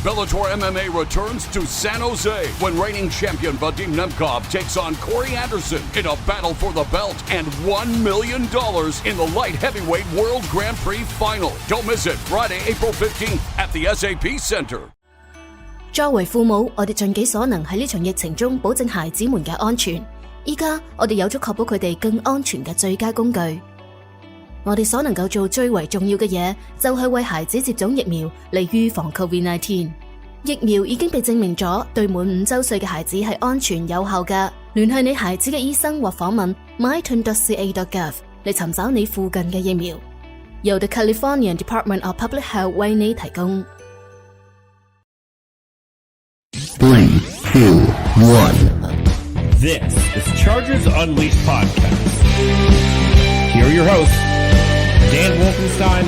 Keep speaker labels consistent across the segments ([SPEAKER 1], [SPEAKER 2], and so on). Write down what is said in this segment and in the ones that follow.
[SPEAKER 1] Bellator MMA returns to San Jose when reigning champion Vadim Nemkov takes on Corey Anderson in a battle for the belt and $1 million in the light heavyweight World Grand Prix final. Don't miss it, Friday, April 15th at the SAP Center.
[SPEAKER 2] 作為父母，我哋盡己所能喺呢場疫情中保證孩子們嘅安全。依家我哋有咗確保佢哋更安全嘅最佳工具。我哋所能夠做最為重要嘅嘢，就係為孩子接種疫苗嚟預防 COVID-19。疫苗已經被證明咗對滿5週歲嘅孩子係安全有效嘅。聯繫你孩子嘅醫生或訪問 myturn.ca.gov 嚟尋找你附近嘅疫苗。由 The California Department of Public Health 為你提供。
[SPEAKER 3] 3, 2, 1.
[SPEAKER 4] This is Chargers Unleashed Podcast. Here are your hosts, Dan Wolkenstein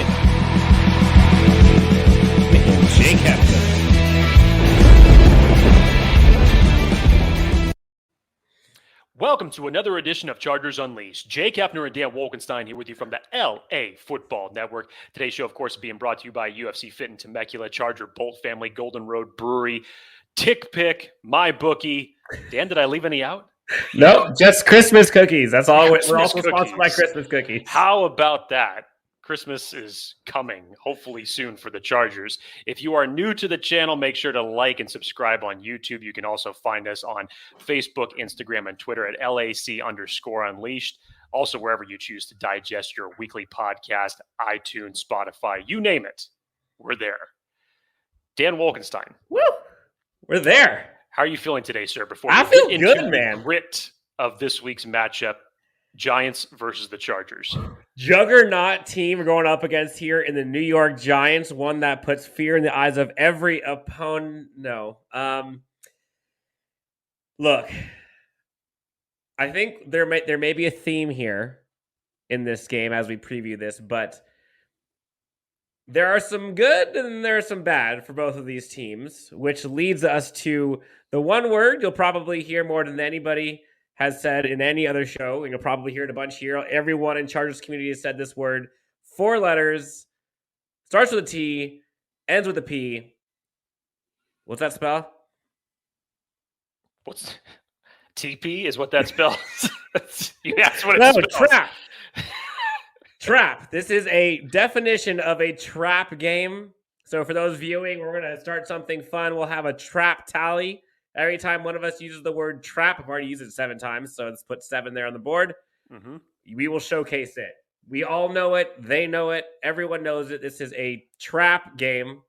[SPEAKER 4] and Jake Hefner.
[SPEAKER 5] Welcome to another edition of Chargers Unleashed. Jake Hefner and Dan Wolkenstein here with you from the LAFB Network. Today's show, of course, is being brought to you by UFC Fit in Temecula, Charger Bolt Family, Golden Road Brewery, Tick Pick, MyBookie. Dan, did I leave any out?
[SPEAKER 4] No, just Christmas cookies. That's all.
[SPEAKER 5] Christmas
[SPEAKER 4] We're also
[SPEAKER 5] cookies.
[SPEAKER 4] sponsored by Christmas cookies.
[SPEAKER 5] How about that? Christmas is coming, hopefully soon, for the Chargers. If you are new to the channel, make sure to like and subscribe on YouTube. You can also find us on Facebook, Instagram, and Twitter at LAC_Unleashed. Also, wherever you choose to digest your weekly podcast, iTunes, Spotify, you name it, we're there. Dan Wolkenstein.
[SPEAKER 4] Woo! We're there.
[SPEAKER 5] How are you feeling today, sir? Before
[SPEAKER 4] I
[SPEAKER 5] we
[SPEAKER 4] feel
[SPEAKER 5] get
[SPEAKER 4] good,
[SPEAKER 5] into
[SPEAKER 4] man.
[SPEAKER 5] the grit of this week's matchup, Giants versus the Chargers.
[SPEAKER 4] Juggernaut team we're going up against here in the New York Giants, one that puts fear in the eyes of every opponent. No. Look, I think there may be a theme here in this game as we preview this, but there are some good and there are some bad for both of these teams, which leads us to the one word you'll probably hear more than anybody has said in any other show, and you'll probably hear it a bunch here. Everyone in Chargers community has said this word. 4 letters, starts with a T, ends with a P. What's that spell?
[SPEAKER 5] What's TP is what that spells. You asked what it
[SPEAKER 4] No,
[SPEAKER 5] spells.
[SPEAKER 4] trap. Trap. This is a definition of a trap game. So for those viewing, we're going to start something fun. We'll have a trap tally. Every time one of us uses the word trap, I've already used it 7 times, so let's put 7 there on the board. Mm-hmm. We will showcase it. We all know it. They know it. Everyone knows it. This is a trap game.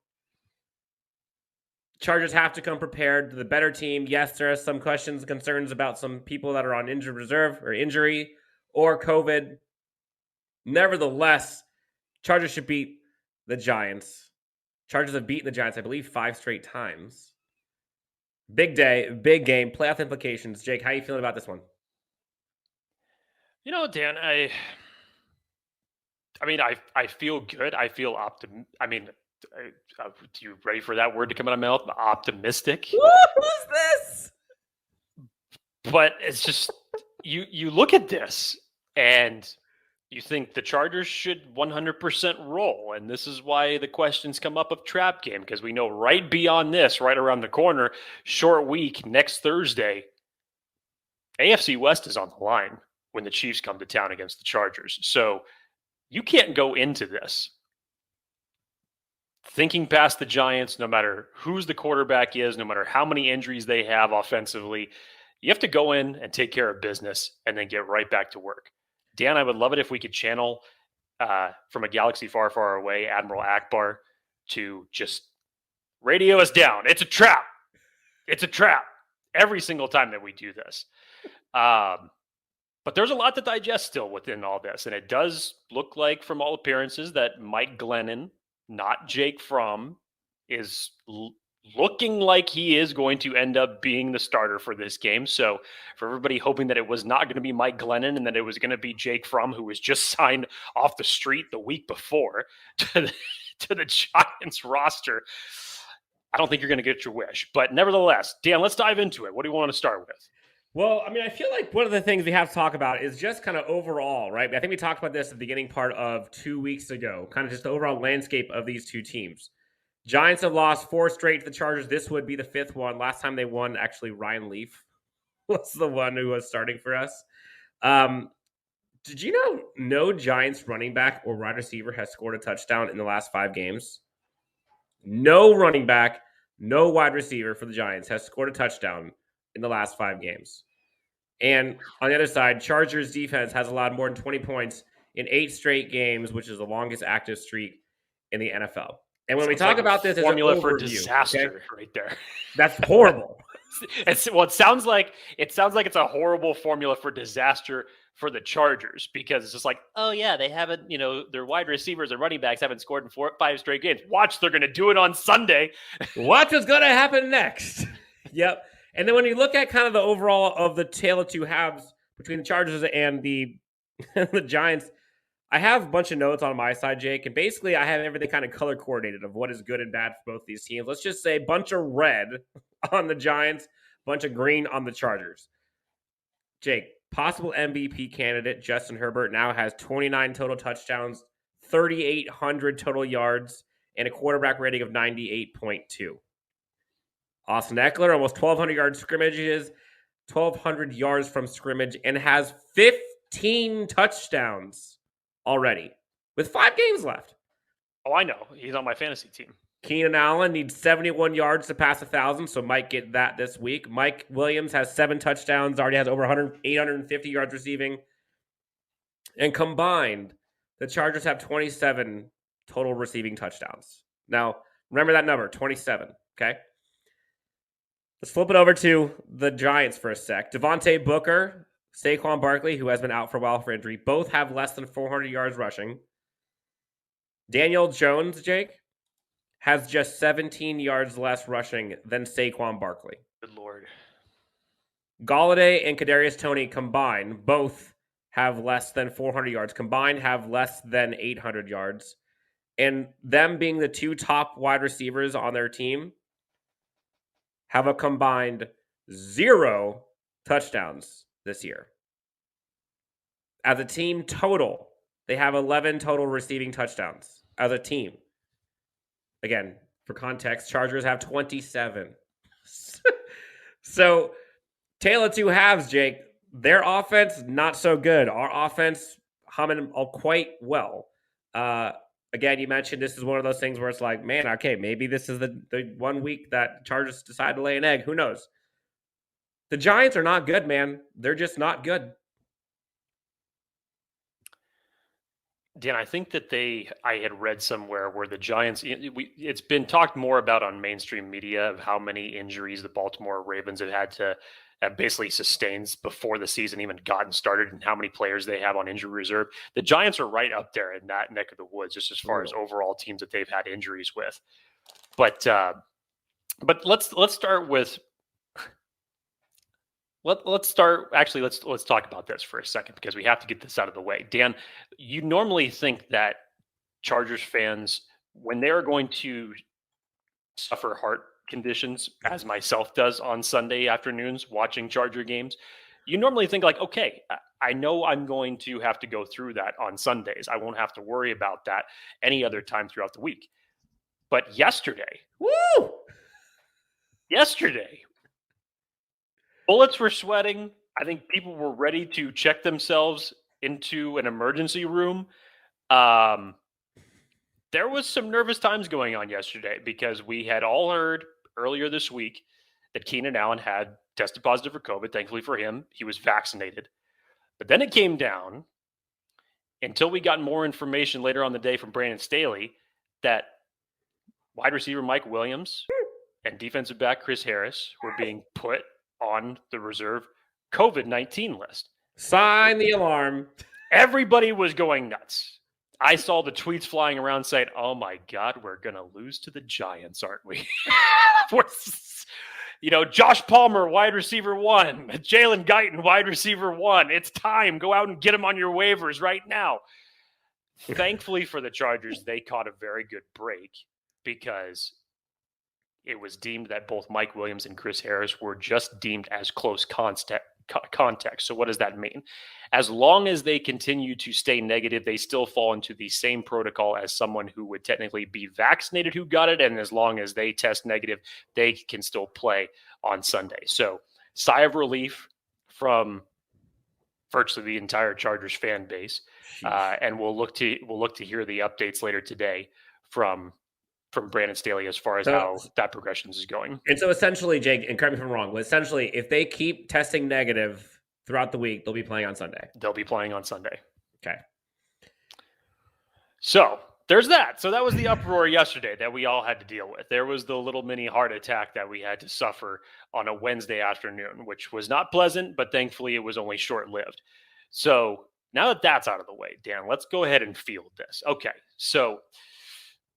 [SPEAKER 4] Chargers have to come prepared. The better team. Yes, there are some questions, concerns about some people that are on injured reserve or injury or COVID. Nevertheless, Chargers should beat the Giants. Chargers have beaten the Giants, I believe, 5 straight times. Big day, big game, playoff implications. Jake, how are you feeling about this one?
[SPEAKER 5] You know, Dan, I feel good. I feel you ready for that word to come out of my mouth? Optimistic.
[SPEAKER 4] Who's this?
[SPEAKER 5] But it's just, you look at this and you think the Chargers should 100% roll. And this is why the questions come up of trap game, because we know right beyond this, right around the corner, short week, next Thursday, AFC West is on the line when the Chiefs come to town against the Chargers. So you can't go into this thinking past the Giants, no matter who's the quarterback is, no matter how many injuries they have offensively. You have to go in and take care of business and then get right back to work. Dan, I would love it if we could channel from a galaxy far, far away, Admiral Akbar, to just radio us down. It's a trap. It's a trap every single time that we do this. But there's a lot to digest still within all this. And it does look like, from all appearances, that Mike Glennon, not Jake Fromm, is looking like he is going to end up being the starter for this game. So for everybody hoping that it was not going to be Mike Glennon and that it was going to be Jake Fromm, who was just signed off the street the week before to the Giants roster, I don't think you're going to get your wish. But nevertheless, Dan, let's dive into it. What do you want to start with?
[SPEAKER 4] Well, I mean, I feel like one of the things we have to talk about is just kind of overall, right? I think we talked about this at the beginning part of 2 weeks ago, kind of just the overall landscape of these two teams. Giants have lost 4 straight to the Chargers. This would be the 5th one. Last time they won, actually, Ryan Leaf was the one who was starting for us. Did you know no Giants running back or wide receiver has scored a touchdown in the last 5 games? No running back, no wide receiver for the Giants has scored a touchdown in the last 5 games. And on the other side, Chargers defense has allowed more than 20 points in 8 straight games, which is the longest active streak in the NFL. And when we talk about this as an
[SPEAKER 5] formula
[SPEAKER 4] overview,
[SPEAKER 5] for disaster, right there.
[SPEAKER 4] That's horrible.
[SPEAKER 5] It sounds like it's a horrible formula for disaster for the Chargers, because it's just like, oh yeah, they haven't, their wide receivers and running backs haven't scored in 5 straight games. Watch, they're going to do it on Sunday.
[SPEAKER 4] Watch what's going to happen next. Yep. And then when you look at kind of the overall of the tale of 2 halves between the Chargers and the Giants, I have a bunch of notes on my side, Jake, and basically I have everything kind of color coordinated of what is good and bad for both these teams. Let's just say a bunch of red on the Giants, bunch of green on the Chargers. Jake, possible MVP candidate Justin Herbert now has 29 total touchdowns, 3,800 total yards, and a quarterback rating of 98.2. Austin Eckler, almost 1,200 yards scrimmages, 1,200 yards from scrimmage, and has 15 touchdowns already with 5 games left.
[SPEAKER 5] Oh, I know. He's on my fantasy team.
[SPEAKER 4] Keenan Allen needs 71 yards to pass 1,000, so might get that this week. Mike Williams has 7 touchdowns, already has over 850 yards receiving. And combined, the Chargers have 27 total receiving touchdowns. Now, remember that number, 27, okay? Let's flip it over to the Giants for a sec. Devontae Booker, Saquon Barkley, who has been out for a while for injury, both have less than 400 yards rushing. Daniel Jones, Jake, has just 17 yards less rushing than Saquon Barkley.
[SPEAKER 5] Good Lord.
[SPEAKER 4] Galladay and Kadarius Toney combined both have less than 400 yards. Combined have less than 800 yards. And them being the 2 top wide receivers on their team have a combined 0 touchdowns this year. As a team total, they have 11 total receiving touchdowns as a team. Again, for context, Chargers have 27. So, tale of 2 halves, Jake. Their offense, not so good. Our offense, humming quite well. Again, you mentioned this is one of those things where it's like, man, okay, maybe this is the 1 week that Chargers decide to lay an egg. Who knows? The Giants are not good, man. They're just not good.
[SPEAKER 5] Dan, I think that I had read somewhere where the Giants, it's been talked more about on mainstream media of how many injuries the Baltimore Ravens have had to have basically sustained before the season even gotten started, and how many players they have on injury reserve. The Giants are right up there in that neck of the woods, just as far as overall teams that they've had injuries with. But let's start with let's talk about this for a second, because we have to get this out of the way. Dan, you normally think that Chargers fans, when they're going to suffer heart conditions, as myself does on Sunday afternoons watching Charger games, you normally think like, okay, I know I'm going to have to go through that on Sundays. I won't have to worry about that any other time throughout the week. But yesterday, bullets were sweating. I think people were ready to check themselves into an emergency room. There was some nervous times going on yesterday, because we had all heard earlier this week that Keenan Allen had tested positive for COVID. Thankfully for him, he was vaccinated. But then it came down, until we got more information later on the day from Brandon Staley, that wide receiver Mike Williams and defensive back Chris Harris were being put on the reserve COVID-19 list.
[SPEAKER 4] Sign the alarm.
[SPEAKER 5] Everybody was going nuts. I saw the tweets flying around saying, oh my God, we're going to lose to the Giants, aren't we? Josh Palmer, wide receiver 1. Jalen Guyton, wide receiver 1. It's time. Go out and get him on your waivers right now. Thankfully for the Chargers, they caught a very good break, because it was deemed that both Mike Williams and Chris Harris were just deemed as close context. So what does that mean? As long as they continue to stay negative, they still fall into the same protocol as someone who would technically be vaccinated who got it. And as long as they test negative, they can still play on Sunday. So sigh of relief from virtually the entire Chargers fan base. And we'll look to hear the updates later today from Brandon Staley as far as how that progression is going.
[SPEAKER 4] And so essentially, Jake, and correct me if I'm wrong, but essentially, if they keep testing negative throughout the week, they'll be playing on Sunday.
[SPEAKER 5] They'll be playing on Sunday.
[SPEAKER 4] Okay.
[SPEAKER 5] So there's that. So that was the uproar yesterday that we all had to deal with. There was the little mini heart attack that we had to suffer on a Wednesday afternoon, which was not pleasant, but thankfully it was only short-lived. So now that that's out of the way, Dan, let's go ahead and field this. Okay. So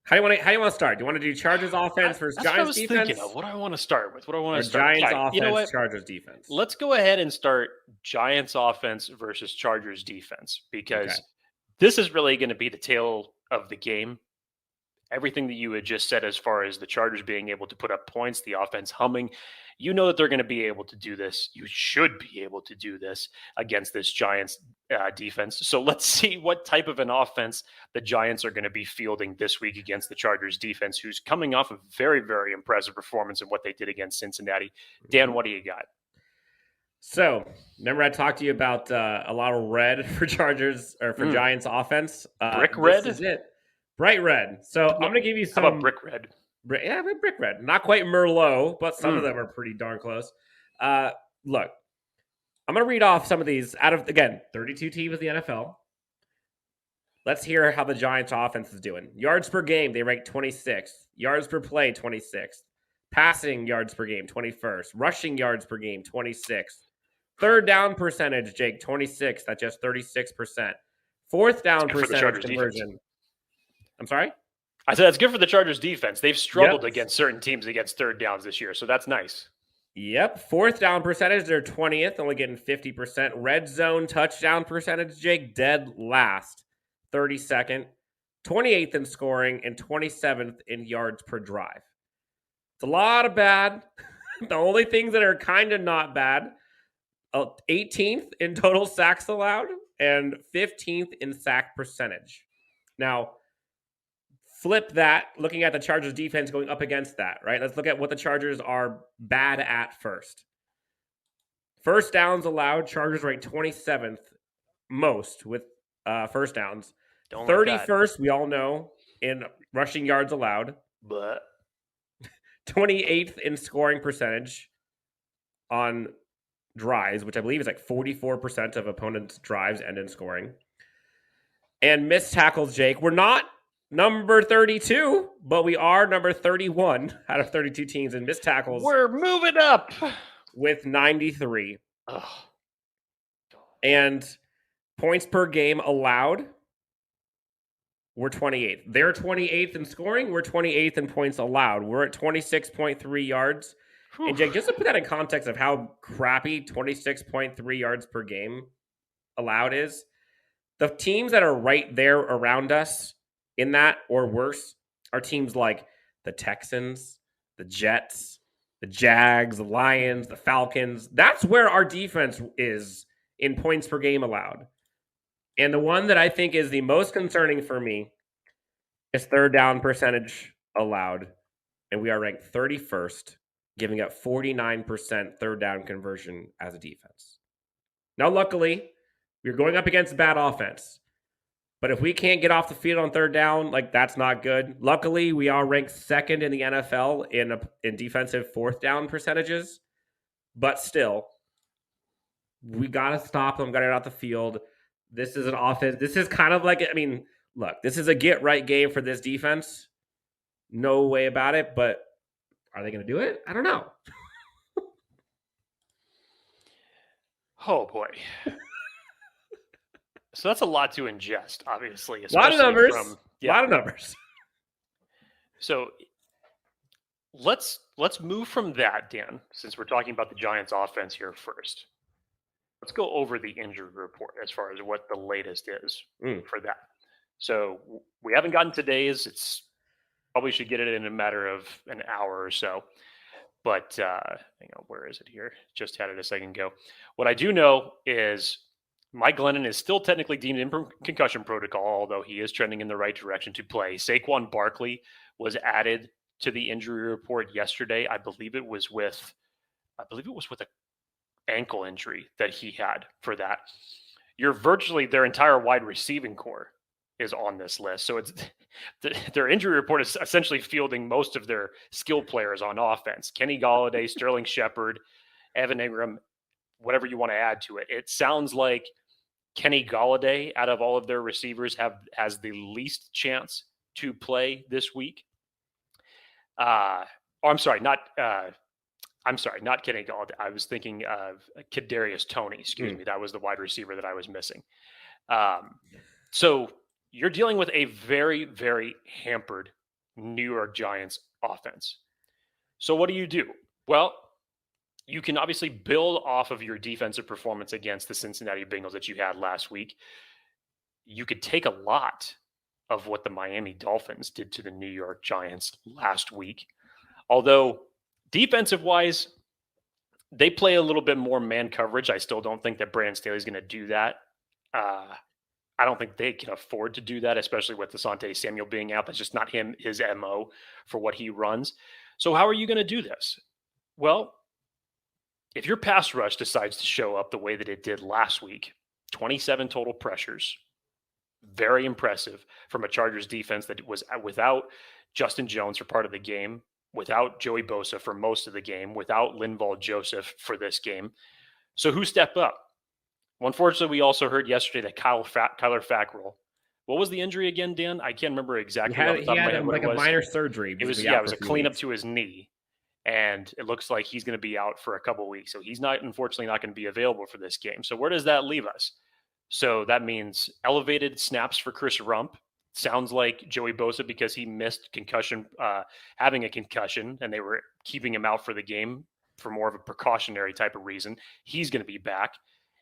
[SPEAKER 4] how do you want to start? Do you want to do Chargers offense versus Giants defense?
[SPEAKER 5] Thinking of what do I want to start with?
[SPEAKER 4] Giants offense, Chargers defense.
[SPEAKER 5] Let's go ahead and start Giants offense versus Chargers defense, because this is really going to be the tale of the game. Everything that you had just said as far as the Chargers being able to put up points, the offense humming, you know that they're going to be able to do this. You should be able to do this against this Giants defense. So let's see what type of an offense the Giants are going to be fielding this week against the Chargers defense, who's coming off a very, very impressive performance in what they did against Cincinnati. Dan, what do you got?
[SPEAKER 4] So, remember I talked to you about a lot of red for Chargers or for Giants offense.
[SPEAKER 5] Brick red?
[SPEAKER 4] This is it. Bright red. So I'm going to give you some.
[SPEAKER 5] How about brick red?
[SPEAKER 4] Yeah, brick red. Not quite Merlot, but some of them are pretty darn close. Look, I'm going to read off some of these out of, again, 32 teams in the NFL. Let's hear how the Giants offense is doing. Yards per game, they rank 26th. Yards per play, 26th. Passing yards per game, 21st. Rushing yards per game, 26th. Third down percentage, Jake, 26th. That's just 36%. Fourth down percentage conversion.
[SPEAKER 5] Defense.
[SPEAKER 4] I'm sorry?
[SPEAKER 5] I said that's good for the Chargers defense. They've struggled against certain teams against third downs this year, so that's nice.
[SPEAKER 4] Yep. Fourth down percentage, they're 20th, only getting 50%. Red zone touchdown percentage, Jake, dead last, 32nd. 28th in scoring and 27th in yards per drive. It's a lot of bad. The only things that are kind of not bad, 18th in total sacks allowed and 15th in sack percentage. Now, flip that, looking at the Chargers defense going up against that, right? Let's look at what the Chargers are bad at first. First downs allowed, Chargers rank 27th most with first downs. 31st, we all know, in rushing yards allowed.
[SPEAKER 5] But
[SPEAKER 4] 28th in scoring percentage on drives, which I believe is like 44% of opponents' drives end in scoring. And missed tackles, Jake. We're not number 32, but we are number 31 out of 32 teams in missed tackles.
[SPEAKER 5] We're moving up
[SPEAKER 4] with 93.
[SPEAKER 5] Ugh.
[SPEAKER 4] And points per game allowed, we're 28th. They're 28th in scoring. We're 28th in points allowed. We're at 26.3 yards. Whew. And Jake, just to put that in context of how crappy 26.3 yards per game allowed is, the teams that are right there around us in that or worse are teams like the Texans, the Jets, the Jags, the Lions, the Falcons. That's where our defense is in points per game allowed. And the one that I think is the most concerning for me is third down percentage allowed. And we are ranked 31st, giving up 49% third down conversion as a defense. Now, luckily, we're going up against a bad offense. But if we can't get off the field on third down, like, that's not good. Luckily, we are ranked second in the NFL in defensive fourth down percentages. But still, we got to stop them, got to get off the field. This is an offense. This is kind of like, I mean, look, this is a get-right game for this defense. No way about it, but are they going to do it? I don't know.
[SPEAKER 5] Oh, boy. So that's a lot to ingest, obviously.
[SPEAKER 4] A lot of numbers. A lot of numbers.
[SPEAKER 5] So let's move from that, Dan, since we're talking about the Giants offense here first. Let's go over the injury report as far as what the latest is for that. So we haven't gotten today's. It's probably should get it in a matter of an hour or so. But hang on, where is it here? Just had it a second ago. What I do know is Mike Glennon is still technically deemed in concussion protocol, although he is trending in the right direction to play. Saquon Barkley was added to the injury report yesterday. I believe it was with an ankle injury that he had for that. You're virtually their entire wide receiving core is on this list. So it's their injury report is essentially fielding most of their skill players on offense. Kenny Golladay, Sterling Shepard, Evan Ingram, whatever you want to add to it. It sounds like Kenny Golladay, out of all of their receivers, has the least chance to play this week. I'm sorry, not Kenny Golladay. I was thinking of Kadarius Toney. Excuse me, that was the wide receiver that I was missing. So you're dealing with a very, very hampered New York Giants offense. So what do? Well, you can obviously build off of your defensive performance against the Cincinnati Bengals that you had last week. You could take a lot of what the Miami Dolphins did to the New York Giants last week. Although defensive-wise, they play a little bit more man coverage. I still don't think that Brandon Staley's going to do that. I don't think they can afford to do that, especially with Asante Samuel being out. That's just not his MO for what he runs. So how are you going to do this? Well, if your pass rush decides to show up the way that it did last week, 27 total pressures, very impressive from a Chargers defense that was without Justin Jones for part of the game, without Joey Bosa for most of the game, without Linval Joseph for this game. So who stepped up? Well, unfortunately, we also heard yesterday that Kyler Fackrell. What was the injury again, Dan? I can't remember exactly.
[SPEAKER 4] He had like a minor surgery.
[SPEAKER 5] It was a cleanup to his knee. And it looks like he's going to be out for a couple of weeks. So he's unfortunately not going to be available for this game. So where does that leave us? So that means elevated snaps for Chris Rump. Sounds like Joey Bosa, because he missed having a concussion, and they were keeping him out for the game for more of a precautionary type of reason. He's going to be back.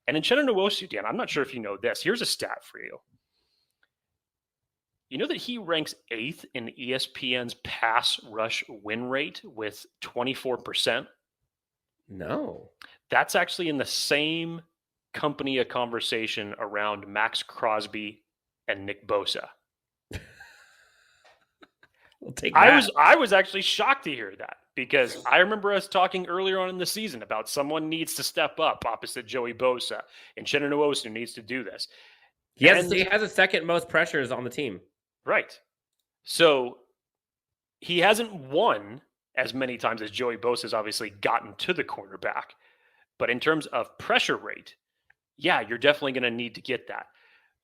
[SPEAKER 5] And in Uchenna Nwosu, Dan, I'm not sure if you know this. Here's a stat for you. You know that he ranks 8th in ESPN's pass rush win rate with 24%?
[SPEAKER 4] No.
[SPEAKER 5] That's actually in the same company of conversation around Max Crosby and Nick Bosa.
[SPEAKER 4] We'll take that.
[SPEAKER 5] I was actually shocked to hear that, because I remember us talking earlier on in the season about someone needs to step up opposite Joey Bosa, and Uchenna Nwosu needs to do this.
[SPEAKER 4] He has the second most pressures on the team.
[SPEAKER 5] Right. So he hasn't won as many times as Joey Bosa has obviously gotten to the quarterback. But in terms of pressure rate, yeah, you're definitely going to need to get that.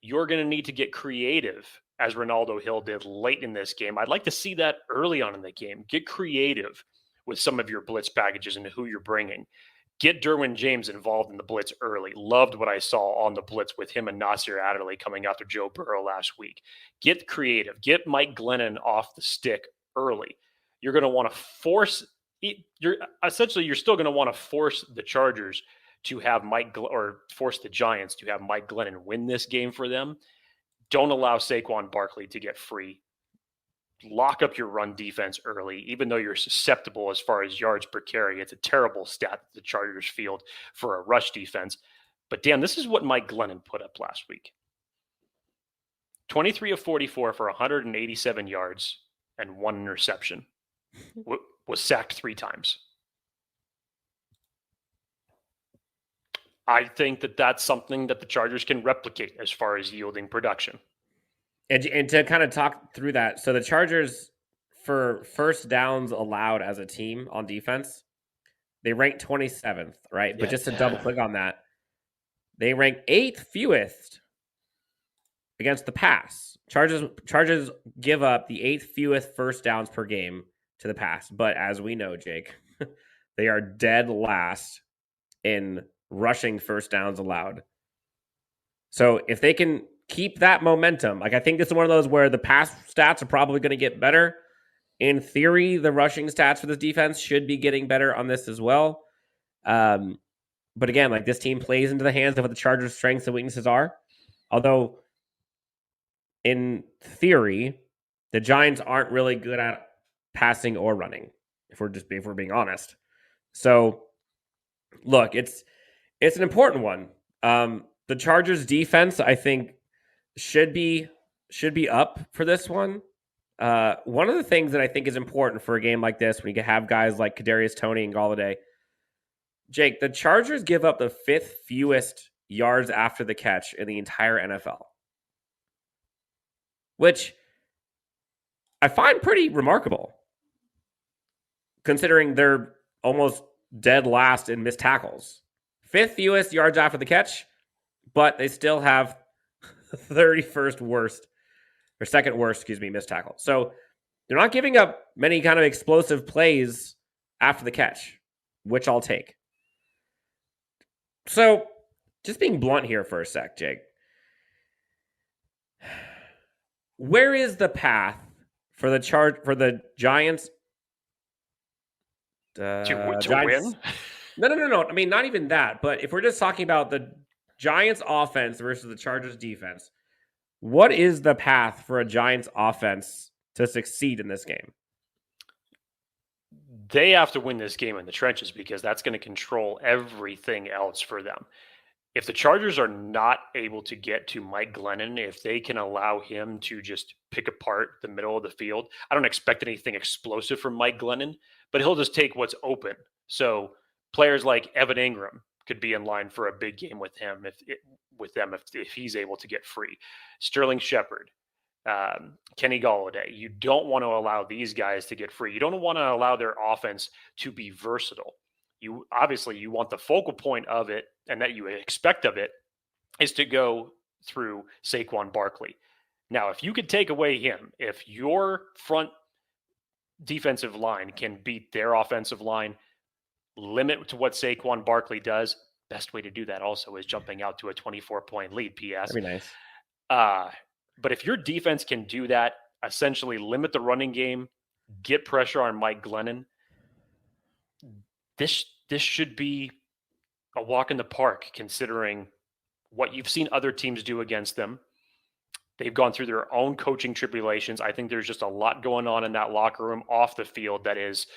[SPEAKER 5] You're going to need to get creative, as Ronaldo Hill did late in this game. I'd like to see that early on in the game. Get creative with some of your blitz packages and who you're bringing. Get Derwin James involved in the blitz early. Loved what I saw on the blitz with him and Nasir Adderley coming after Joe Burrow last week. Get creative. Get Mike Glennon off the stick early. You're going to want to force – you're still going to want to force the Chargers to have force the Giants to have Mike Glennon win this game for them. Don't allow Saquon Barkley to get free. Lock up your run defense early, even though you're susceptible as far as yards per carry. It's a terrible stat that the Chargers field for a rush defense. But Dan, this is what Mike Glennon put up last week. 23 of 44 for 187 yards and 1 interception. Was sacked 3 times. I think that that's something that the Chargers can replicate as far as yielding production.
[SPEAKER 4] And to kind of talk through that, so the Chargers, for first downs allowed as a team on defense, they rank 27th, right? But just to double click on that, they rank 8th fewest against the pass. Chargers give up the 8th fewest first downs per game to the pass. But as we know, Jake, they are dead last in rushing first downs allowed. So if they can keep that momentum, like I think this is one of those where the pass stats are probably going to get better. In theory, the rushing stats for this defense should be getting better on this as well. But again, like this team plays into the hands of what the Chargers' strengths and weaknesses are. Although in theory, the Giants aren't really good at passing or running, if we're being honest. So, look, it's an important one. The Chargers defense, I think, should be up for this one. One of the things that I think is important for a game like this, when you can have guys like Kadarius Toney and Galladay, Jake, the Chargers give up the 5th fewest yards after the catch in the entire NFL, which I find pretty remarkable, considering they're almost dead last in missed tackles. 5th fewest yards after the catch, but they still have 31st worst, or second worst, missed tackle. So they're not giving up many kind of explosive plays after the catch, which I'll take. So, just being blunt here for a sec, Jake. Where is the path for the Giants
[SPEAKER 5] to
[SPEAKER 4] Giants,
[SPEAKER 5] win?
[SPEAKER 4] No. I mean, not even that. But if we're just talking about the Giants offense versus the Chargers defense, what is the path for a Giants offense to succeed in this game?
[SPEAKER 5] They have to win this game in the trenches because that's going to control everything else for them. If the Chargers are not able to get to Mike Glennon, if they can allow him to just pick apart the middle of the field, I don't expect anything explosive from Mike Glennon, but he'll just take what's open. So players like Evan Ingram could be in line for a big game with him if he's able to get free. Sterling Shepard, Kenny Galladay. You don't want to allow these guys to get free. You don't want to allow their offense to be versatile. You want the focal point of it, and that you expect of it is to go through Saquon Barkley. Now, if you could take away him, if your front defensive line can beat their offensive line, limit to what Saquon Barkley does, best way to do that also is jumping out to a 24-point lead, PS.
[SPEAKER 4] That'd be nice.
[SPEAKER 5] But if your defense can do that, essentially limit the running game, get pressure on Mike Glennon, this should be a walk in the park, considering what you've seen other teams do against them. They've gone through their own coaching tribulations. I think there's just a lot going on in that locker room off the field that is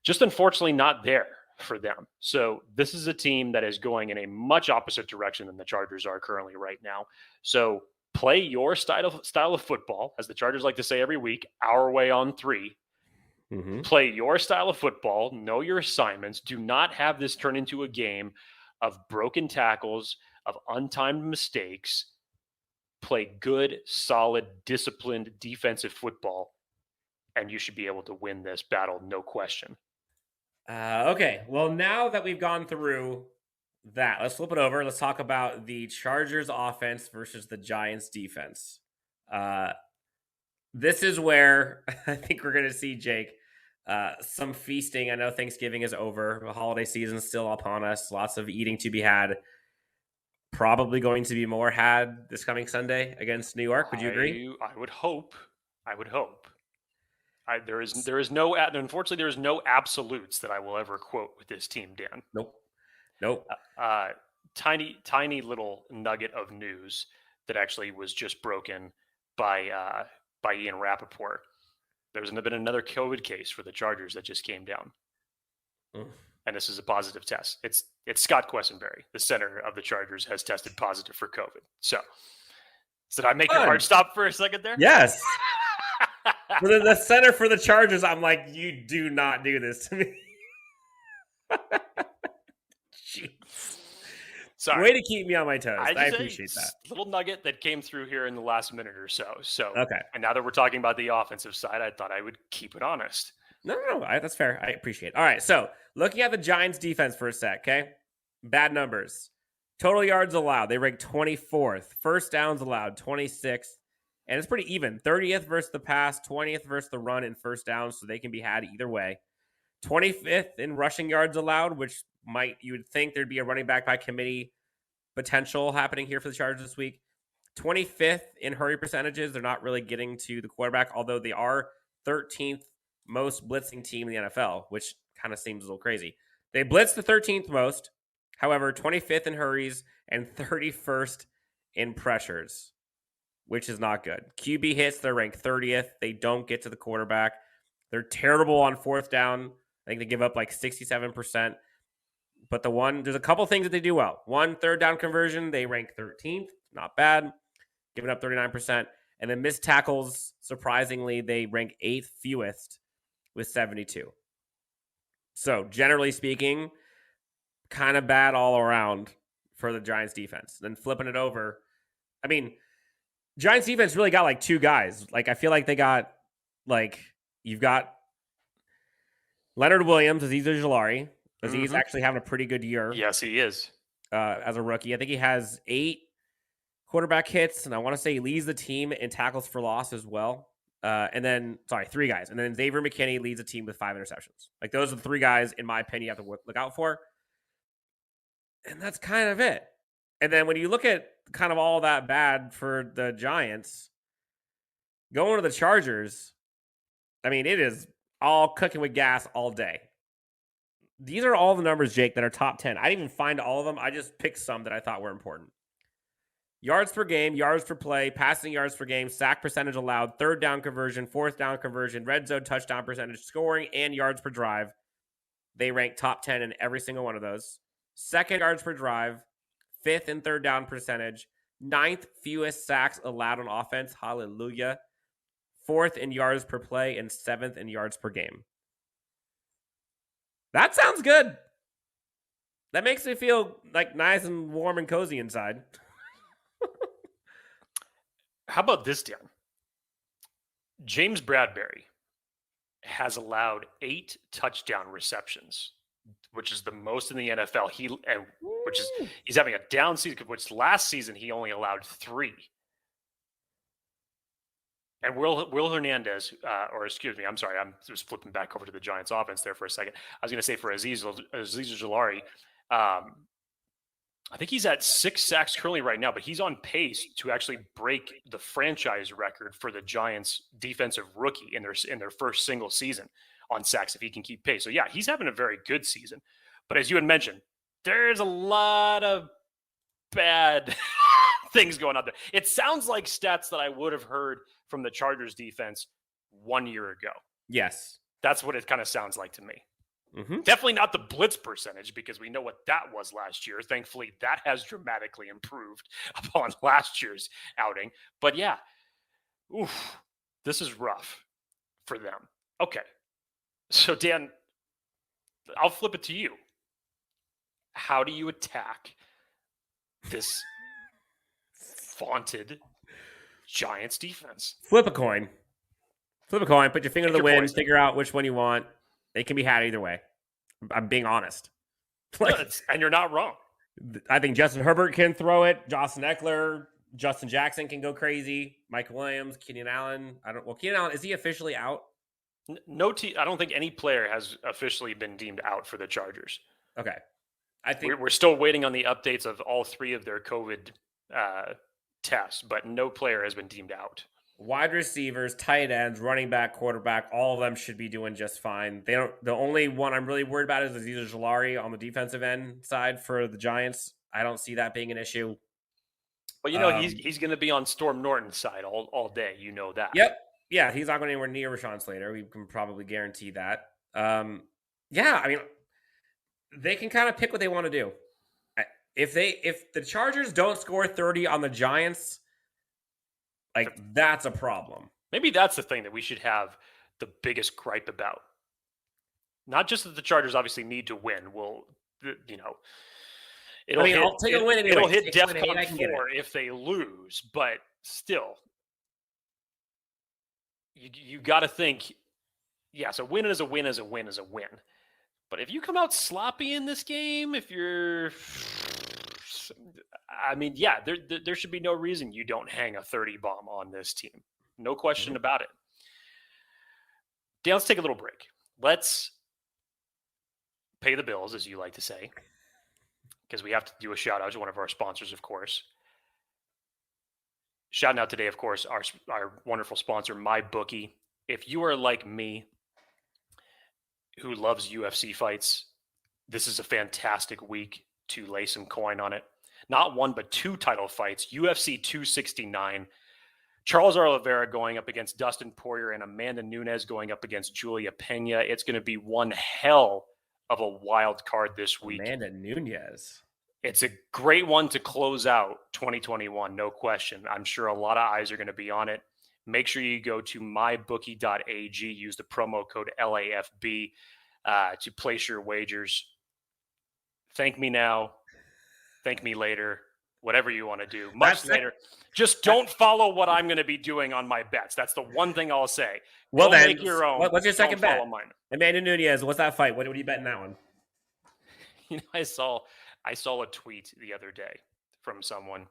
[SPEAKER 5] just unfortunately not there for them. So this is a team that is going in a much opposite direction than the Chargers are currently right now. So play your style of football, as the Chargers like to say every week, our way on 3. Mm-hmm. Play your style of football, know your assignments. Do not have this turn into a game of broken tackles, of untimed mistakes. Play good, solid, disciplined defensive football, and you should be able to win this battle, no question.
[SPEAKER 4] Okay, well, now that we've gone through that, let's flip it over. Let's talk about the Chargers offense versus the Giants defense. This is where I think we're going to see, Jake, some feasting. I know Thanksgiving is over. The holiday season is still upon us. Lots of eating to be had. Probably going to be more had this coming Sunday against New York. Would you agree?
[SPEAKER 5] I would hope. There is no absolutes that I will ever quote with this team, Dan.
[SPEAKER 4] Nope.
[SPEAKER 5] Tiny little nugget of news that actually was just broken by Ian Rappaport. There's been another COVID case for the Chargers that just came down. And this is a positive test. It's Scott Quessenberry, the center of the Chargers, has tested positive for COVID. So did I make your heart stop for a second there?
[SPEAKER 4] Yes. For the center for the Chargers, I'm like, you do not do this to me. Jeez.
[SPEAKER 5] Sorry.
[SPEAKER 4] Way to keep me on my toes. I appreciate that.
[SPEAKER 5] Little nugget that came through here in the last minute or so.
[SPEAKER 4] Okay.
[SPEAKER 5] And now that we're talking about the offensive side, I thought I would keep it honest.
[SPEAKER 4] No, that's fair. I appreciate it. All right, so looking at the Giants defense for a sec, okay? Bad numbers. Total yards allowed, they rank 24th. First downs allowed, 26th. And it's pretty even. 30th versus the pass, 20th versus the run in first downs, so they can be had either way. 25th in rushing yards allowed, which you would think there'd be a running back by committee potential happening here for the Chargers this week. 25th in hurry percentages. They're not really getting to the quarterback, although they are 13th most blitzing team in the NFL, which kind of seems a little crazy. They blitz the 13th most, however, 25th in hurries and 31st in pressures, which is not good. QB hits, they're ranked 30th. They don't get to the quarterback. They're terrible on fourth down I think they give up like 67%. But there's a couple things that they do well. One, third down conversion, they rank 13th. Not bad. Giving up 39%. And then missed tackles, surprisingly, they rank 8th fewest with 72. So generally speaking, kind of bad all around for the Giants defense. Then flipping it over. I mean, Giants defense really got like two guys. Like, I feel like they got, like, you've got Leonard Williams, Azeez Ojulari. Azeez actually having a pretty good year.
[SPEAKER 5] Yes, he is.
[SPEAKER 4] As a rookie. I think he has 8 quarterback hits, and I want to say he leads the team in tackles for loss as well. And then, 3 guys. And then Xavier McKinney leads the team with 5 interceptions. Like, those are the 3 guys, in my opinion, you have to look out for. And that's kind of it. And then when you look at kind of all that bad for the Giants, going to the Chargers, I mean, it is all cooking with gas all day. These are all the numbers, Jake, that are top 10. I didn't even find all of them. I just picked some that I thought were important. Yards per game, yards per play, passing yards per game, sack percentage allowed, third down conversion, fourth down conversion, red zone touchdown percentage, scoring, and yards per drive. They rank top 10 in every single one of those. Second yards per drive, 5th in third down percentage, 9th fewest sacks allowed on offense. Hallelujah. 4th in yards per play, and 7th in yards per game. That sounds good. That makes me feel like nice and warm and cozy inside.
[SPEAKER 5] How about this, Dan? James Bradbury has allowed 8 touchdown receptions, which is the most in the NFL. He's having a down season, which last season he only allowed 3. And Will Hernandez, I'm sorry, I'm just flipping back over to the Giants offense there for a second. I was going to say for Azeez Ojulari, I think he's at 6 sacks currently right now, but he's on pace to actually break the franchise record for the Giants defensive rookie in their first single season on sacks if he can keep pace. So yeah, he's having a very good season. But as you had mentioned, there's a lot of bad things going on there. It sounds like stats that I would have heard from the Chargers defense 1 year ago.
[SPEAKER 4] Yes.
[SPEAKER 5] That's what it kind of sounds like to me.
[SPEAKER 4] Mm-hmm.
[SPEAKER 5] Definitely not the blitz percentage, because we know what that was last year. Thankfully, that has dramatically improved upon last year's outing. But yeah, this is rough for them. Okay. So Dan, I'll flip it to you. How do you attack this vaunted Giants defense?
[SPEAKER 4] Flip a coin. Put your finger to the wind,
[SPEAKER 5] poison.
[SPEAKER 4] figure out which one you want. It can be had either way. I'm being honest.
[SPEAKER 5] And you're not wrong.
[SPEAKER 4] I think Justin Herbert can throw it. Justin Eckler, Justin Jackson can go crazy. Mike Williams, Keenan Allen. Keenan Allen, is he officially out?
[SPEAKER 5] I don't think any player has officially been deemed out for the Chargers.
[SPEAKER 4] Okay. I think
[SPEAKER 5] we're still waiting on the updates of all 3 of their COVID tests, but no player has been deemed out.
[SPEAKER 4] Wide receivers, tight ends, running back, quarterback, all of them should be doing just fine. The only one I'm really worried about is Azeez Ojulari on the defensive end side for the Giants. I don't see that being an issue.
[SPEAKER 5] But he's going to be on Storm Norton's side all day. You know that.
[SPEAKER 4] Yep. Yeah, he's not going anywhere near Rashawn Slater. We can probably guarantee that. I mean, they can kind of pick what they want to do. If the Chargers don't score 30 on the Giants, that's a problem.
[SPEAKER 5] Maybe that's the thing that we should have the biggest gripe about. Not just that the Chargers obviously need to win. I'll take a win anyway. It'll hit DEFCON 4 if they lose, but still, you got to think, yes, a win is a win is a win is a win. But if you come out sloppy in this game, there should be no reason you don't hang a 30 bomb on this team. No question about it. Dan, let's take a little break. Let's pay the bills, as you like to say, because we have to do a shout out to one of our sponsors, of course. Shouting out today, of course, our wonderful sponsor, MyBookie. If you are like me, who loves UFC fights, this is a fantastic week to lay some coin on it. Not 1, but 2 title fights. UFC 269 Charles Oliveira going up against Dustin Poirier and Amanda Nunes going up against Julia Pena. It's going to be one hell of a wild card this week.
[SPEAKER 4] Amanda Nunes.
[SPEAKER 5] It's a great one to close out 2021, no question. I'm sure a lot of eyes are going to be on it. Make sure you go to MyBookie.ag, use the promo code LAFB to place your wagers. Thank me now. Thank me later. Whatever you want to do. Much later. Just don't follow what I'm going to be doing on my bets. That's the one thing I'll say.
[SPEAKER 4] Well,
[SPEAKER 5] Go
[SPEAKER 4] then,
[SPEAKER 5] make your own.
[SPEAKER 4] what's your second bet?
[SPEAKER 5] Mine.
[SPEAKER 4] Amanda Nunes, what's that fight? What are you betting that one?
[SPEAKER 5] You know, I saw a tweet the other day from someone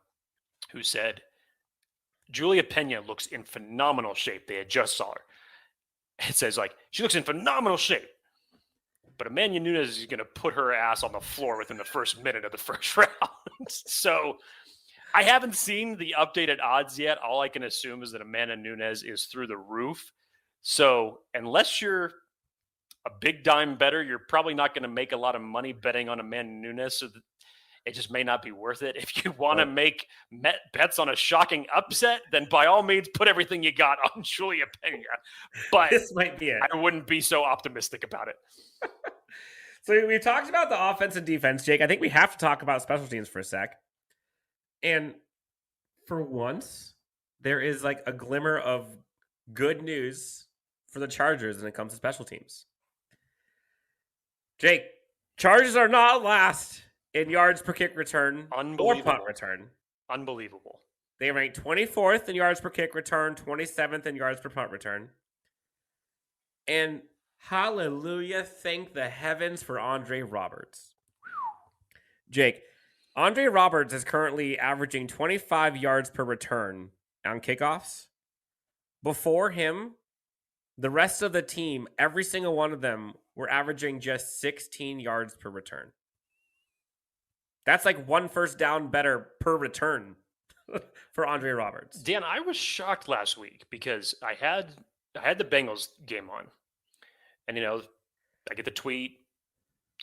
[SPEAKER 5] who said, Julia Pena looks in phenomenal shape. They had just saw her. It says, like, she looks in phenomenal shape. But Amanda Nunes is going to put her ass on the floor within the first minute of the first round. So I haven't seen the updated odds yet. All I can assume is that Amanda Nunes is through the roof. So unless you're a big dime bettor, you're probably not going to make a lot of money betting on Amanda Nunes. So it just may not be worth it. If you want to make bets on a shocking upset, then by all means, put everything you got on Julia Pena. But
[SPEAKER 4] This might be it.
[SPEAKER 5] I wouldn't be so optimistic about it.
[SPEAKER 4] So we've talked about the offense and defense, Jake. I think we have to talk about special teams for a sec. And for once, there is like a glimmer of good news for the Chargers when it comes to special teams. Jake, Chargers are not last in yards per kick return or punt return.
[SPEAKER 5] Unbelievable.
[SPEAKER 4] They rank 24th in yards per kick return, 27th in yards per punt return. And hallelujah, thank the heavens for Andre Roberts. Jake, Andre Roberts is currently averaging 25 yards per return on kickoffs. Before him, the rest of the team, every single one of them, were averaging just 16 yards per return. That's like one first down better per return for Andre Roberts.
[SPEAKER 5] Dan, I was shocked last week because I had the Bengals game on. And, you know, I get the tweet,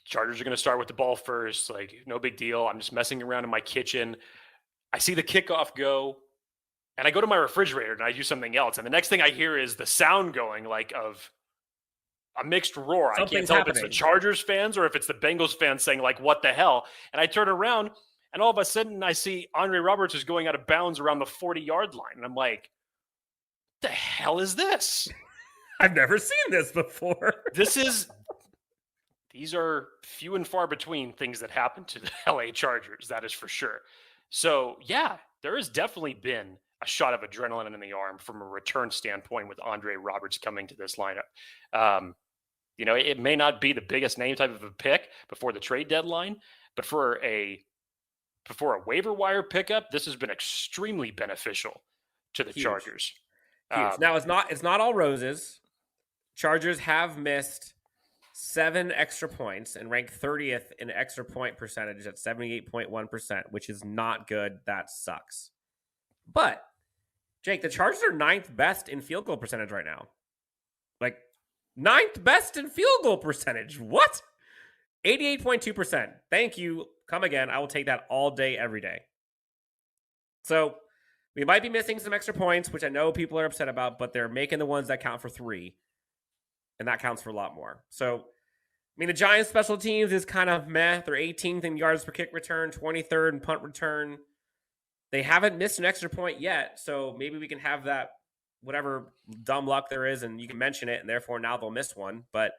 [SPEAKER 5] Chargers are going to start with the ball first. Like, no big deal. I'm just messing around in my kitchen. I see the kickoff go, and I go to my refrigerator and I do something else. And the next thing I hear is the sound going like of a mixed roar. I can't tell if it's the Chargers fans or if it's the Bengals fans saying like, what the hell? And I turn around and all of a sudden I see Andre Roberts is going out of bounds around the 40-yard line. And I'm like, the hell is this?
[SPEAKER 4] I've never seen this before.
[SPEAKER 5] These are few and far between things that happen to the LA Chargers. That is for sure. So yeah, there has definitely been a shot of adrenaline in the arm from a return standpoint with Andre Roberts coming to this lineup. You know, it may not be the biggest name type of a pick before the trade deadline, but for a waiver wire pickup, this has been extremely beneficial to the Chargers.
[SPEAKER 4] Huge. Now it's not all roses. Chargers have missed 7 extra points and rank 30th in extra point percentage at 78.1%, which is not good. That sucks. But Jake, the Chargers are 9th best in field goal percentage right now. Like 9th best in field goal percentage. What? 88.2%. Thank you. Come again. I will take that all day, every day. So we might be missing some extra points, which I know people are upset about, but they're making the ones that count for 3. And that counts for a lot more. So, I mean, the Giants special teams is kind of meh. They're 18th in yards per kick return, 23rd in punt return. They haven't missed an extra point yet. So maybe we can have that whatever dumb luck there is, and you can mention it, and therefore now they'll miss one. But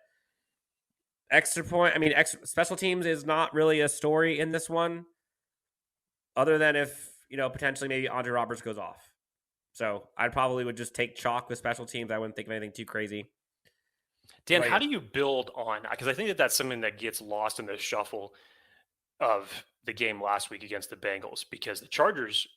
[SPEAKER 4] special teams is not really a story in this one, other than if, you know, potentially maybe Andre Roberts goes off. So I probably would just take chalk with special teams. I wouldn't think of anything too crazy.
[SPEAKER 5] Dan, how do you build on, because I think that's something that gets lost in the shuffle of the game last week against the Bengals, because the Chargers,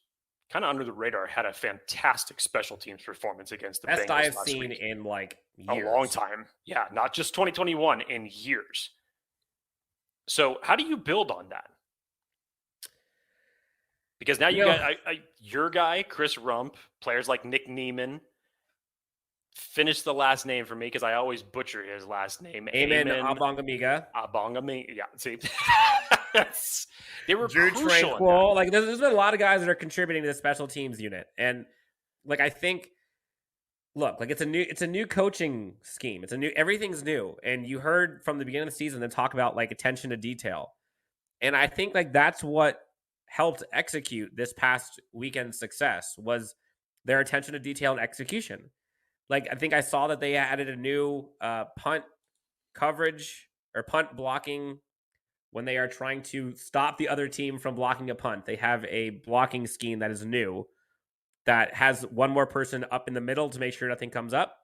[SPEAKER 5] kind of under the radar, had a fantastic special teams performance against the Bengals.
[SPEAKER 4] Best I have
[SPEAKER 5] last
[SPEAKER 4] seen
[SPEAKER 5] week.
[SPEAKER 4] in like years.
[SPEAKER 5] A long time. Yeah, not just 2021, in years. So how do you build on that? Because now you got your guy, Chris Rump, players like Nick Neiman. Finish the last name for me because I always butcher his last name.
[SPEAKER 4] Amen Abongamiga.
[SPEAKER 5] Abongamiga. Yeah, see. They were
[SPEAKER 4] Drew
[SPEAKER 5] crucial.
[SPEAKER 4] Tranquil. Like there's been a lot of guys that are contributing to the special teams unit. And like I think look, like it's a new coaching scheme. Everything's new. And you heard from the beginning of the season them talk about like attention to detail. And I think like that's what helped execute this past weekend's success was their attention to detail and execution. Like I think I saw that they added a new punt coverage or punt blocking when they are trying to stop the other team from blocking a punt. They have a blocking scheme that is new that has one more person up in the middle to make sure nothing comes up.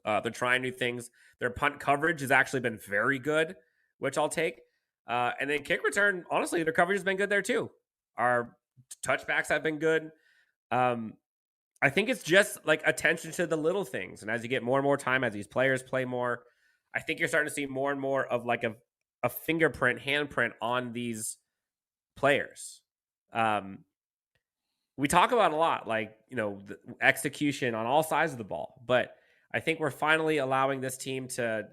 [SPEAKER 4] They're trying new things. Their punt coverage has actually been very good, which I'll take. And then kick return, honestly, their coverage has been good there too. Our touchbacks have been good. I think it's just like attention to the little things. And as you get more and more time, as these players play more, I think you're starting to see more and more of like a fingerprint, handprint on these players. We talk about a lot, like, the execution on all sides of the ball, but I think we're finally allowing this team to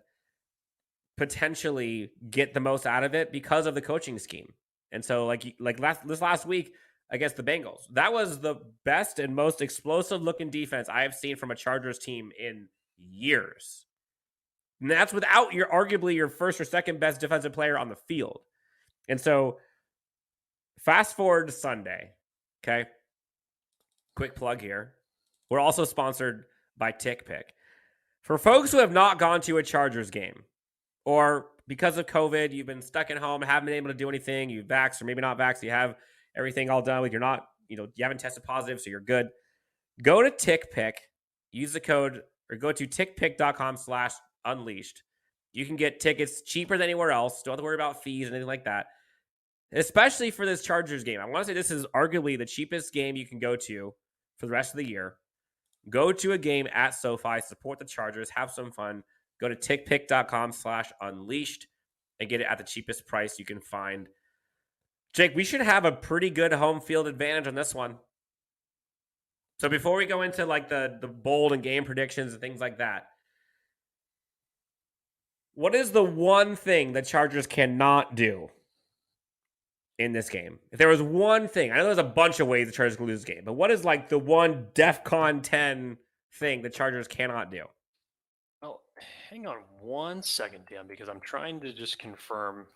[SPEAKER 4] potentially get the most out of it because of the coaching scheme. And so this last week against the Bengals, that was the best and most explosive looking defense I have seen from a Chargers team in years. And that's without arguably your first or second best defensive player on the field. And so fast forward to Sunday. Okay. Quick plug here. We're also sponsored by TickPick. For folks who have not gone to a Chargers game, or because of COVID, you've been stuck at home, haven't been able to do anything, you've vaxxed or maybe not vaxxed, you have everything all done with, you're not, you haven't tested positive, so you're good. Go to TickPick, use the code, or go to tickpick.com/unleashed. You can get tickets cheaper than anywhere else. Don't have to worry about fees and anything like that. Especially for this Chargers game. I want to say this is arguably the cheapest game you can go to for the rest of the year. Go to a game at SoFi, support the Chargers, have some fun. Go to tickpick.com/unleashed and get it at the cheapest price you can find. Jake, we should have a pretty good home field advantage on this one. So before we go into like the bold and game predictions and things like that, what is the one thing the Chargers cannot do in this game? If there was one thing, I know there's a bunch of ways the Chargers can lose this game, but what is like the one DEFCON 10 thing the Chargers cannot do?
[SPEAKER 5] Well, hang on one second, Dan, because I'm trying to just confirm.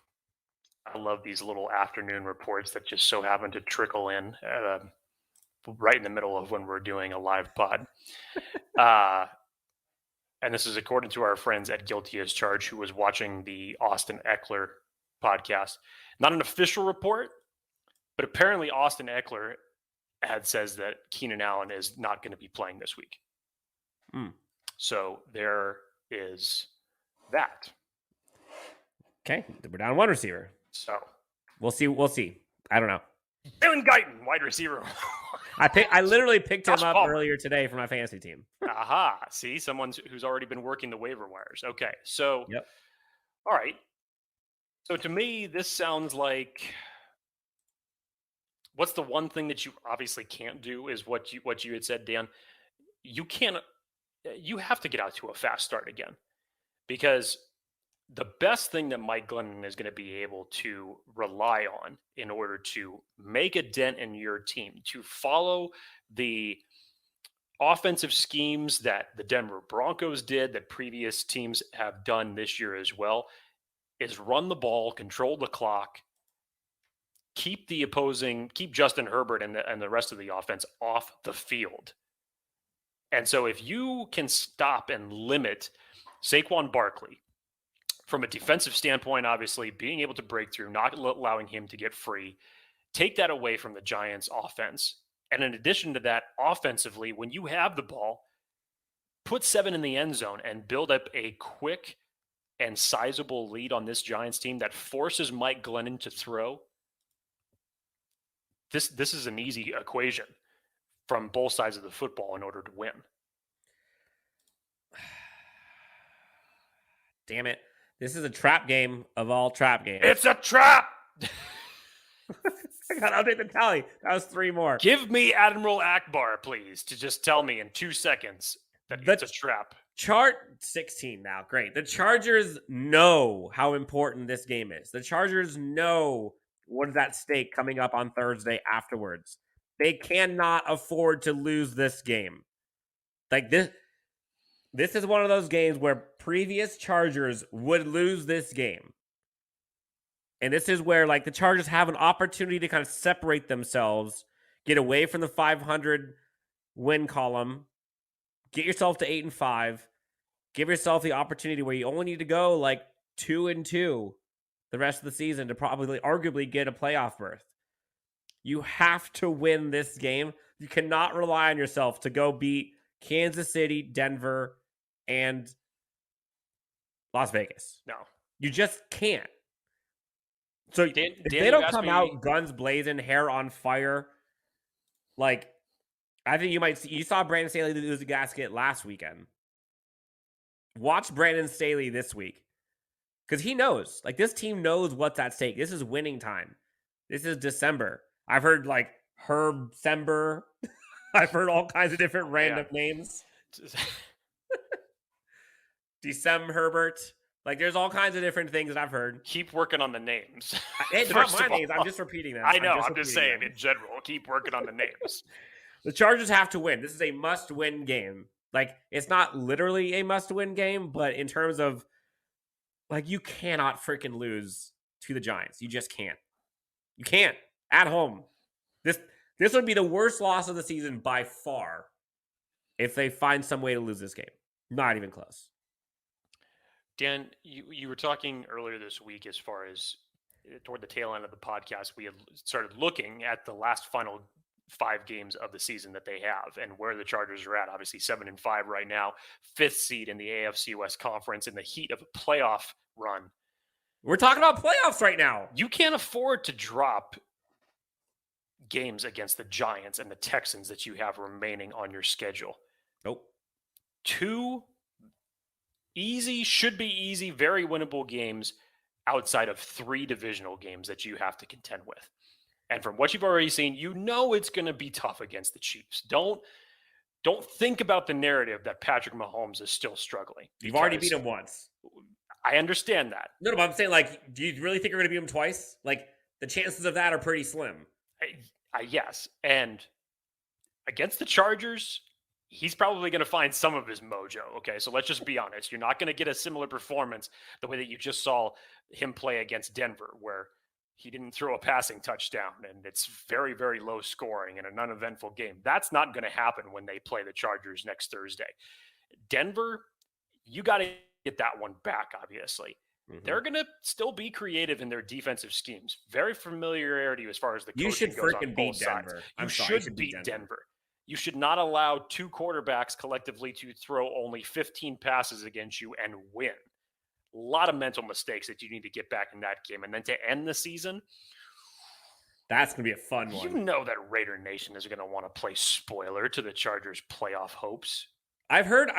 [SPEAKER 5] I love these little afternoon reports that just so happen to trickle in right in the middle of when we're doing a live pod. And this is according to our friends at Guilty as Charged, who was watching the Austin Eckler podcast. Not an official report, but apparently Austin Eckler says that Keenan Allen is not going to be playing this week. So there is that.
[SPEAKER 4] Okay, we're down one receiver.
[SPEAKER 5] So
[SPEAKER 4] we'll see. I don't know.
[SPEAKER 5] Jalen Guyton, wide receiver.
[SPEAKER 4] I literally picked him up
[SPEAKER 5] Palmer
[SPEAKER 4] earlier today for my fantasy team.
[SPEAKER 5] Aha. See, someone who's already been working the waiver wires. Okay. So,
[SPEAKER 4] Yep.
[SPEAKER 5] All right. So to me, this sounds like what's the one thing that you obviously can't do is what you had said, Dan. You have to get out to a fast start again, because the best thing that Mike Glennon is going to be able to rely on in order to make a dent in your team, to follow the offensive schemes that the Denver Broncos did, that previous teams have done this year as well, is run the ball, control the clock, keep Justin Herbert and the rest of the offense off the field. And so if you can stop and limit Saquon Barkley, from a defensive standpoint, obviously, being able to break through, not allowing him to get free, take that away from the Giants' offense. And in addition to that, offensively, when you have the ball, put 7 in the end zone and build up a quick and sizable lead on this Giants team that forces Mike Glennon to throw. This is an easy equation from both sides of the football in order to win.
[SPEAKER 4] Damn it. This is a trap game of all trap games.
[SPEAKER 5] It's a trap!
[SPEAKER 4] I gotta update the tally. That was 3 more.
[SPEAKER 5] Give me Admiral Akbar, please, to just tell me in 2 seconds that it's a trap.
[SPEAKER 4] Chart 16 now. Great. The Chargers know how important this game is. The Chargers know what is at stake coming up on Thursday afterwards. They cannot afford to lose this game. Like this is one of those games where previous Chargers would lose this game. And this is where like the Chargers have an opportunity to kind of separate themselves, get away from the 500 win column, get yourself to 8-5, give yourself the opportunity where you only need to go like 2-2 the rest of the season to probably arguably get a playoff berth. You have to win this game. You cannot rely on yourself to go beat Kansas City, Denver, and Las Vegas.
[SPEAKER 5] No.
[SPEAKER 4] You just can't. So if they don't come out guns blazing, hair on fire, like I think you saw Brandon Staley lose a gasket last weekend. Watch Brandon Staley this week. Because he knows. Like this team knows what's at stake. This is winning time. This is December. I've heard like Herb Sember. I've heard all kinds of different random names. December Herbert. Like there's all kinds of different things that I've heard.
[SPEAKER 5] Keep working on the names.
[SPEAKER 4] It's not my names. I'm just repeating them.
[SPEAKER 5] I know. I'm just saying in general. Keep working on the names.
[SPEAKER 4] The Chargers have to win. This is a must-win game. Like it's not literally a must-win game, but in terms of like you cannot freaking lose to the Giants. You just can't. You can't. At home. This would be the worst loss of the season by far if they find some way to lose this game. Not even close.
[SPEAKER 5] Dan, you were talking earlier this week as far as toward the tail end of the podcast, we had started looking at the last final 5 games of the season that they have and where the Chargers are at. Obviously 7-5 right now, 5th seed in the AFC West Conference in the heat of a playoff run.
[SPEAKER 4] We're talking about playoffs right now.
[SPEAKER 5] You can't afford to drop games against the Giants and the Texans that you have remaining on your schedule.
[SPEAKER 4] Nope.
[SPEAKER 5] 2 easy, should be easy, very winnable games outside of 3 divisional games that you have to contend with. And from what you've already seen, you know it's going to be tough against the Chiefs. Don't think about the narrative that Patrick Mahomes is still struggling.
[SPEAKER 4] You've already beat him once.
[SPEAKER 5] I understand that.
[SPEAKER 4] No, but I'm saying, like, do you really think you're going to beat him twice? Like, the chances of that are pretty slim.
[SPEAKER 5] Yes. And against the Chargers, he's probably going to find some of his mojo. Okay, so let's just be honest. You're not going to get a similar performance the way that you just saw him play against Denver, where he didn't throw a passing touchdown and it's very, very low scoring and an uneventful game. That's not going to happen when they play the Chargers next Thursday. Denver, you got to get that one back, obviously. Mm-hmm. They're going to still be creative in their defensive schemes. Very familiarity as far as the coaching goes on both sides. You should beat Denver. You should not allow 2 quarterbacks collectively to throw only 15 passes against you and win. A lot of mental mistakes that you need to get back in that game. And then to end the season,
[SPEAKER 4] that's going to be a fun one.
[SPEAKER 5] You know that Raider Nation is going to want to play spoiler to the Chargers' playoff hopes.
[SPEAKER 4] I've heard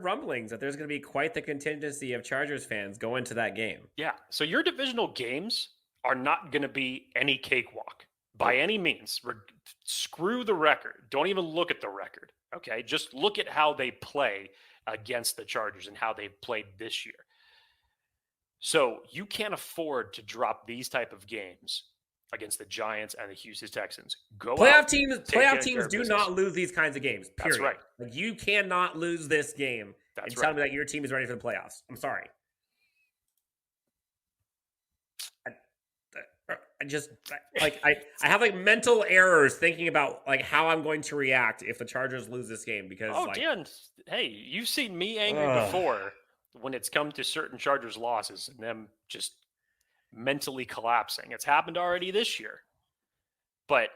[SPEAKER 4] rumblings that there's going to be quite the contingency of Chargers fans going to that game.
[SPEAKER 5] Yeah. So your divisional games are not going to be any cakewalk by any means. Screw the record. Don't even look at the record. Okay. Just look at how they play against the Chargers and how they've played this year. So you can't afford to drop these type of games against the Giants and the Houston Texans.
[SPEAKER 4] Playoff teams do not lose these kinds of games. Period.
[SPEAKER 5] That's right.
[SPEAKER 4] Like you cannot lose this game and tell me that your team is ready for the playoffs. I'm sorry. I have like mental errors thinking about like how I'm going to react if the Chargers lose this game because
[SPEAKER 5] Dan, hey, you've seen me angry before when it's come to certain Chargers losses and them just mentally collapsing. It's happened already this year. But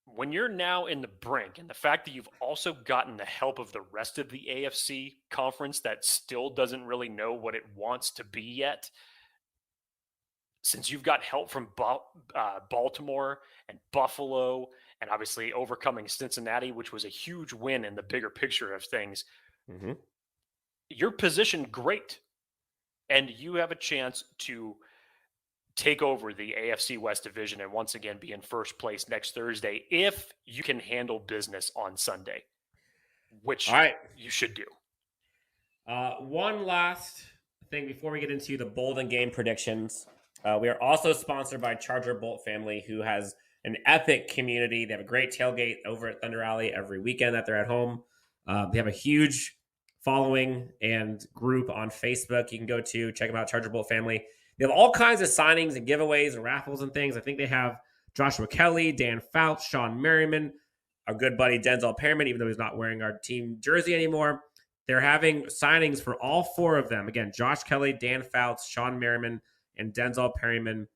[SPEAKER 5] when you're now in the brink and the fact that you've also gotten the help of the rest of the AFC conference that still doesn't really know what it wants to be yet, since you've got help from Baltimore and Buffalo and obviously overcoming Cincinnati, which was a huge win in the bigger picture of things, you're positioned great. And you have a chance to take over the AFC West division and once again be in first place next Thursday if you can handle business on Sunday, which you should do.
[SPEAKER 4] One last thing before we get into the bold and game predictions. We are also sponsored by Charger Bolt Family, who has an epic community. They have a great tailgate over at Thunder Alley every weekend that they're at home. They have a huge following and group on Facebook you can go to. Check them out, Charger Bolt Family. They have all kinds of signings and giveaways and raffles and things. I think they have Joshua Kelly, Dan Fouts, Sean Merriman, our good buddy Denzel Perryman, even though he's not wearing our team jersey anymore. They're having signings for all four of them. Again, Josh Kelly, Dan Fouts, Sean Merriman, and Denzel Perryman,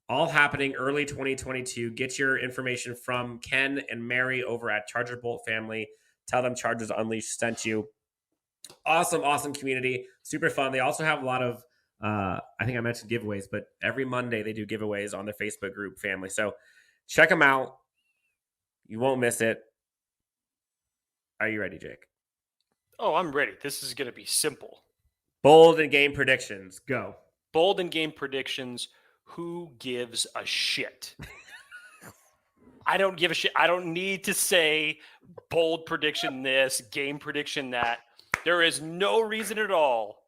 [SPEAKER 4] all happening early 2022. Get your information from Ken and Mary over at Charger Bolt Family. Tell them Chargers Unleashed sent you. Awesome community. Super fun. They also have a lot of, I think I mentioned giveaways, but every Monday they do giveaways on their Facebook group family. So check them out. You won't miss it. Are you ready, Jake?
[SPEAKER 5] Oh, I'm ready. This is going to be simple.
[SPEAKER 4] Bold and game predictions. Go.
[SPEAKER 5] Bold and game predictions. Who gives a shit? I don't give a shit. I don't need to say bold prediction this, game prediction that. There is no reason at all.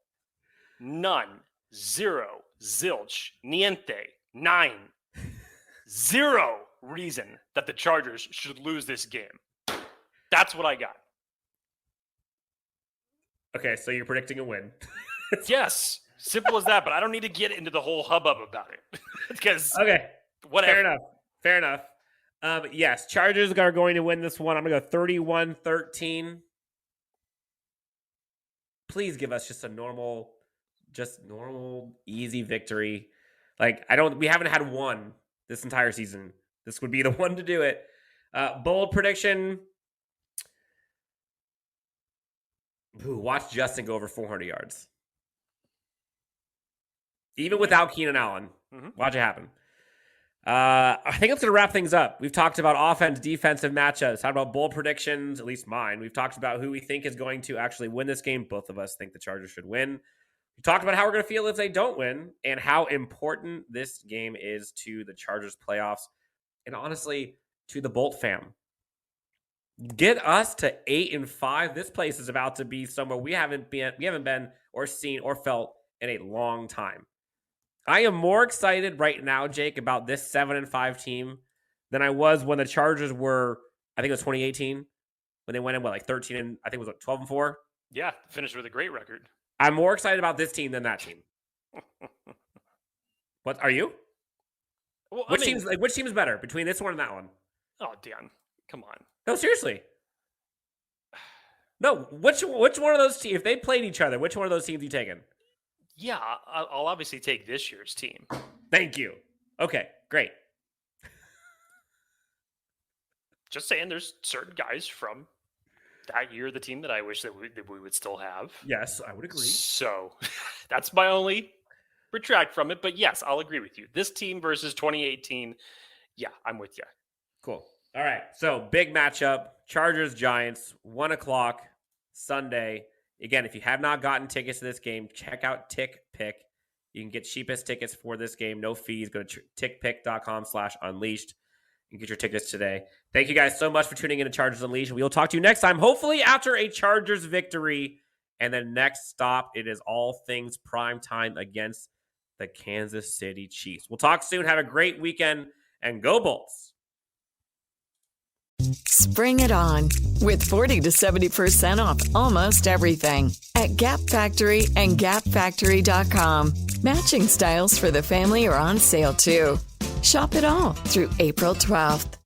[SPEAKER 5] None. Zero. Zilch. Niente. 9. Zero reason that the Chargers should lose this game. That's what I got.
[SPEAKER 4] Okay, so you're predicting a win.
[SPEAKER 5] Yes. Simple as that, but I don't need to get into the whole hubbub about it. Because
[SPEAKER 4] okay.
[SPEAKER 5] Whatever.
[SPEAKER 4] Fair enough. Yes, Chargers are going to win this one. I'm going to go 31-13. Please give us just a normal, easy victory. Like, we haven't had one this entire season. This would be the one to do it. Bold prediction. Watch Justin go over 400 yards. Even without Keenan Allen.
[SPEAKER 5] Mm-hmm.
[SPEAKER 4] Watch it happen. I think that's going to wrap things up. We've talked about offense, defensive matchups, talked about bold predictions, at least mine. We've talked about who we think is going to actually win this game. Both of us think the Chargers should win. We talked about how we're going to feel if they don't win and how important this game is to the Chargers playoffs and honestly to the Bolt fam. Get us to 8-5. This place is about to be somewhere we haven't been or seen or felt in a long time. I am more excited right now, Jake, about this 7-5 team than I was when the Chargers were, I think it was 2018, when they went in, 13 and I think it was 12-4.
[SPEAKER 5] Yeah, finished with a great record.
[SPEAKER 4] I'm more excited about this team than that team. What are you?
[SPEAKER 5] Well,
[SPEAKER 4] which team is better between this one and that one?
[SPEAKER 5] Oh, Dan, come on.
[SPEAKER 4] No, seriously. No, which one of those teams, if they played each other, which one of those teams are you taking?
[SPEAKER 5] Yeah, I'll obviously take this year's team.
[SPEAKER 4] Thank you. Okay, great.
[SPEAKER 5] Just saying, there's certain guys from that year, the team that I wish that we would still have.
[SPEAKER 4] Yes, I would agree.
[SPEAKER 5] So that's my only retract from it. But yes, I'll agree with you. This team versus 2018, yeah, I'm with you.
[SPEAKER 4] Cool. All right, so big matchup, Chargers-Giants, 1 o'clock Sunday. Again, if you have not gotten tickets to this game, check out TickPick. You can get cheapest tickets for this game, no fees. Go to tickpick.com/unleashed and get your tickets today. Thank you guys so much for tuning in to Chargers Unleashed. We will talk to you next time, hopefully after a Chargers victory. And then next stop, it is all things prime time against the Kansas City Chiefs. We'll talk soon. Have a great weekend, and go Bolts.
[SPEAKER 6] Spring it on with 40 to 70% off almost everything at Gap Factory and GapFactory.com. Matching styles for the family are on sale too. Shop it all through April 12th.